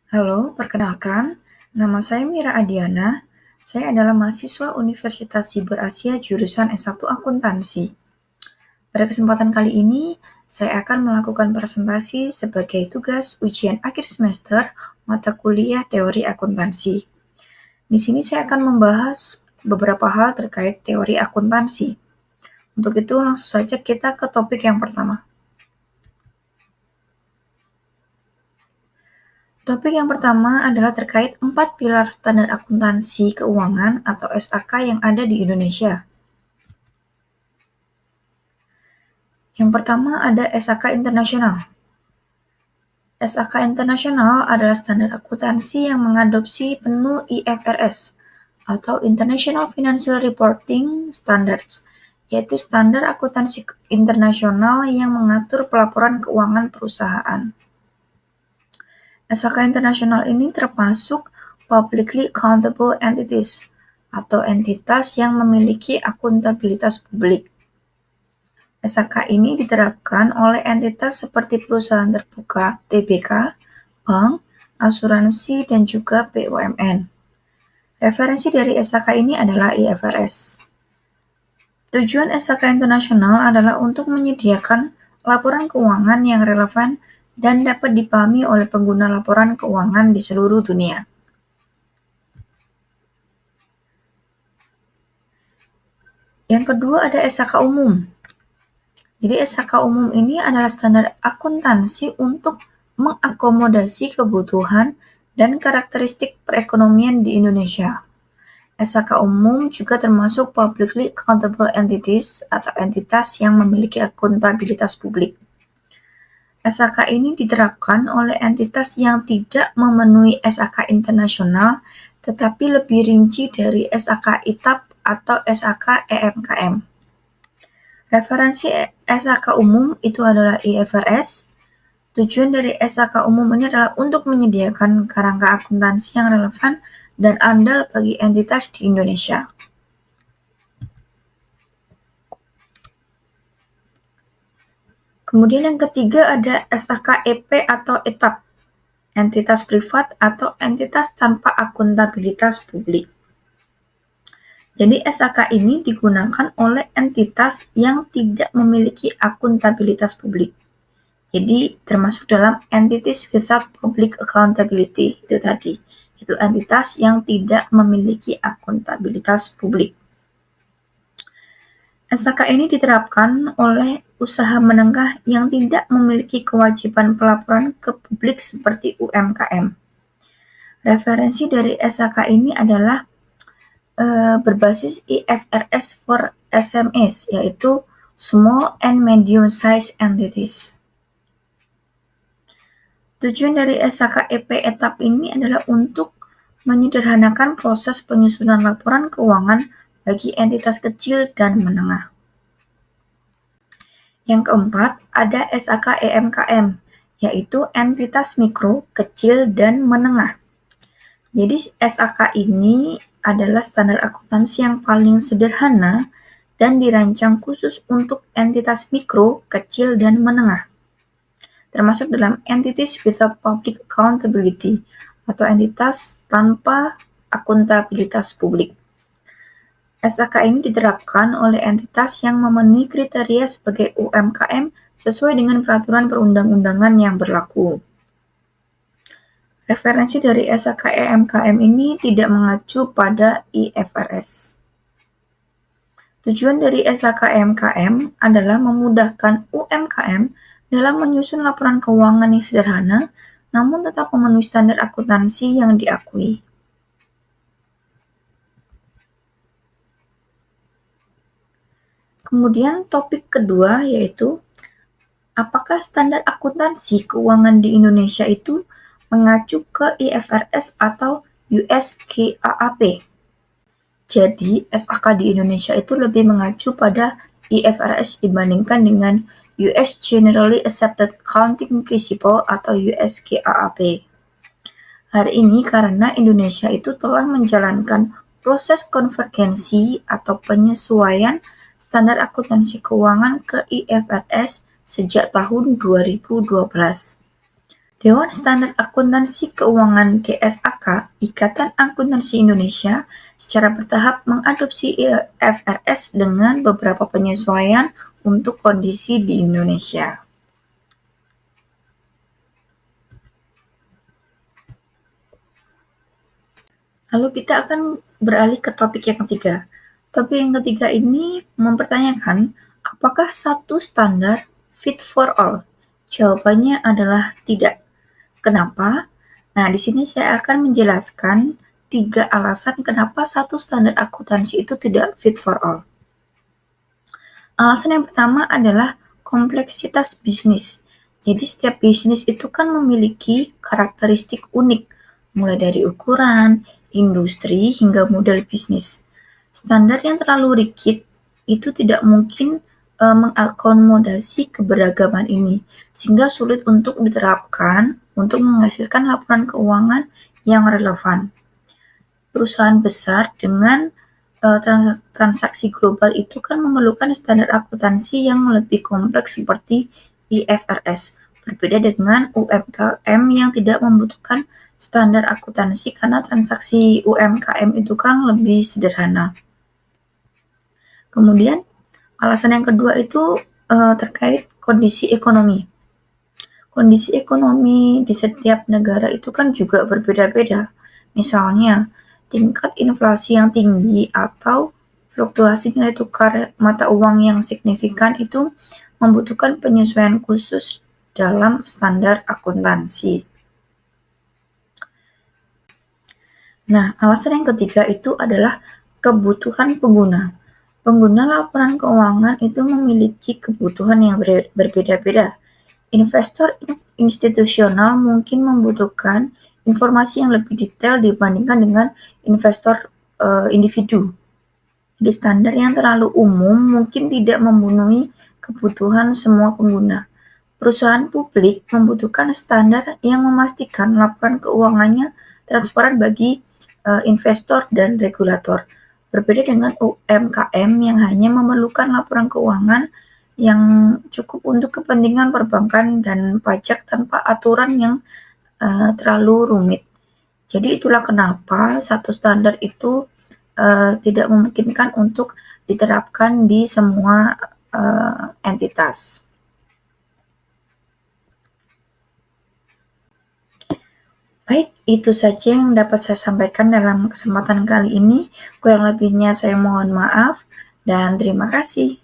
Halo, perkenalkan, nama saya Mira Adiana. Saya adalah mahasiswa Universitas Siber Asia jurusan S1 Akuntansi. Pada kesempatan kali ini, saya akan melakukan presentasi sebagai tugas ujian akhir semester mata kuliah teori akuntansi. Di sini saya akan membahas beberapa hal terkait teori akuntansi. Untuk itu, langsung saja kita ke topik yang pertama. Topik yang pertama adalah terkait 4 pilar standar akuntansi keuangan atau SAK yang ada di Indonesia. Yang pertama ada SAK internasional. SAK internasional adalah standar akuntansi yang mengadopsi penuh IFRS atau International Financial Reporting Standards, yaitu standar akuntansi internasional yang mengatur pelaporan keuangan perusahaan. SAK internasional ini termasuk Publicly Accountable Entities atau entitas yang memiliki akuntabilitas publik. SAK ini diterapkan oleh entitas seperti perusahaan terbuka, TBK, bank, asuransi, dan juga BUMN. Referensi dari SAK ini adalah IFRS. Tujuan SAK internasional adalah untuk menyediakan laporan keuangan yang relevan dan dapat dipahami oleh pengguna laporan keuangan di seluruh dunia. Yang kedua ada SAK umum. Jadi SAK umum ini adalah standar akuntansi untuk mengakomodasi kebutuhan dan karakteristik perekonomian di Indonesia. SAK umum juga termasuk Publicly Accountable Entities atau entitas yang memiliki akuntabilitas publik. SAK ini diterapkan oleh entitas yang tidak memenuhi SAK internasional tetapi lebih rinci dari SAK ITAP atau SAK EMKM. Referensi SAK umum itu adalah IFRS. Tujuan dari SAK umum ini adalah untuk menyediakan kerangka akuntansi yang relevan dan andal bagi entitas di Indonesia. Kemudian yang ketiga ada SAK EP atau ETAP, entitas privat atau entitas tanpa akuntabilitas publik. Jadi SAK ini digunakan oleh entitas yang tidak memiliki akuntabilitas publik. Jadi termasuk dalam entities without public accountability itu tadi. Itu entitas yang tidak memiliki akuntabilitas publik. SAK ini diterapkan oleh usaha menengah yang tidak memiliki kewajiban pelaporan ke publik seperti UMKM. Referensi dari SAK ini adalah berbasis IFRS for SMEs, yaitu Small and Medium Size Entities. Tujuan dari SAK EP etap ini adalah untuk menyederhanakan proses penyusunan laporan keuangan bagi entitas kecil dan menengah. Yang keempat, ada SAK EMKM, yaitu entitas mikro, kecil, dan menengah. Jadi SAK ini adalah standar akuntansi yang paling sederhana dan dirancang khusus untuk entitas mikro, kecil, dan menengah. Termasuk dalam entities without public accountability atau entitas tanpa akuntabilitas publik. SAK ini diterapkan oleh entitas yang memenuhi kriteria sebagai UMKM sesuai dengan peraturan perundang-undangan yang berlaku. Referensi dari SAK EMKM ini tidak mengacu pada IFRS. Tujuan dari SAK EMKM adalah memudahkan UMKM dalam menyusun laporan keuangan yang sederhana, namun tetap memenuhi standar akuntansi yang diakui. Kemudian topik kedua yaitu, apakah standar akuntansi keuangan di Indonesia itu mengacu ke IFRS atau US GAAP? Jadi, SAK di Indonesia itu lebih mengacu pada IFRS dibandingkan dengan US Generally Accepted Accounting Principle atau US GAAP. Hari ini karena Indonesia itu telah menjalankan proses konvergensi atau penyesuaian standar akuntansi keuangan ke IFRS sejak tahun 2012. Dewan Standar Akuntansi Keuangan (DSAK), Ikatan Akuntansi Indonesia, secara bertahap mengadopsi IFRS dengan beberapa penyesuaian untuk kondisi di Indonesia. Lalu kita akan beralih ke topik yang ketiga. Topik yang ketiga ini mempertanyakan, apakah satu standar fit for all? Jawabannya adalah tidak. Kenapa? Nah, di sini saya akan menjelaskan 3 alasan kenapa satu standar akuntansi itu tidak fit for all. Alasan yang pertama adalah kompleksitas bisnis. Jadi setiap bisnis itu kan memiliki karakteristik unik, mulai dari ukuran, industri, hingga model bisnis. Standar yang terlalu rigid itu tidak mungkin mengakomodasi keberagaman ini, sehingga sulit untuk diterapkan untuk menghasilkan laporan keuangan yang relevan. Perusahaan besar dengan transaksi global itu kan memerlukan standar akuntansi yang lebih kompleks seperti IFRS, berbeda dengan UMKM yang tidak membutuhkan standar akuntansi karena transaksi UMKM itu kan lebih sederhana. Kemudian alasan yang kedua itu terkait kondisi ekonomi. Kondisi ekonomi di setiap negara itu kan juga berbeda-beda. Misalnya, tingkat inflasi yang tinggi atau fluktuasi nilai tukar mata uang yang signifikan itu membutuhkan penyesuaian khusus dalam standar akuntansi. Nah, alasan yang ketiga itu adalah kebutuhan pengguna. Pengguna laporan keuangan itu memiliki kebutuhan yang berbeda-beda. Investor institusional mungkin membutuhkan informasi yang lebih detail dibandingkan dengan investor individu. Di standar yang terlalu umum mungkin tidak memenuhi kebutuhan semua pengguna. Perusahaan publik membutuhkan standar yang memastikan laporan keuangannya transparan bagi investor dan regulator. Berbeda dengan UMKM yang hanya memerlukan laporan keuangan yang cukup untuk kepentingan perbankan dan pajak tanpa aturan yang terlalu rumit. Jadi itulah kenapa satu standar itu tidak memungkinkan untuk diterapkan di semua entitas. Baik, itu saja yang dapat saya sampaikan dalam kesempatan kali ini. Kurang lebihnya saya mohon maaf dan terima kasih.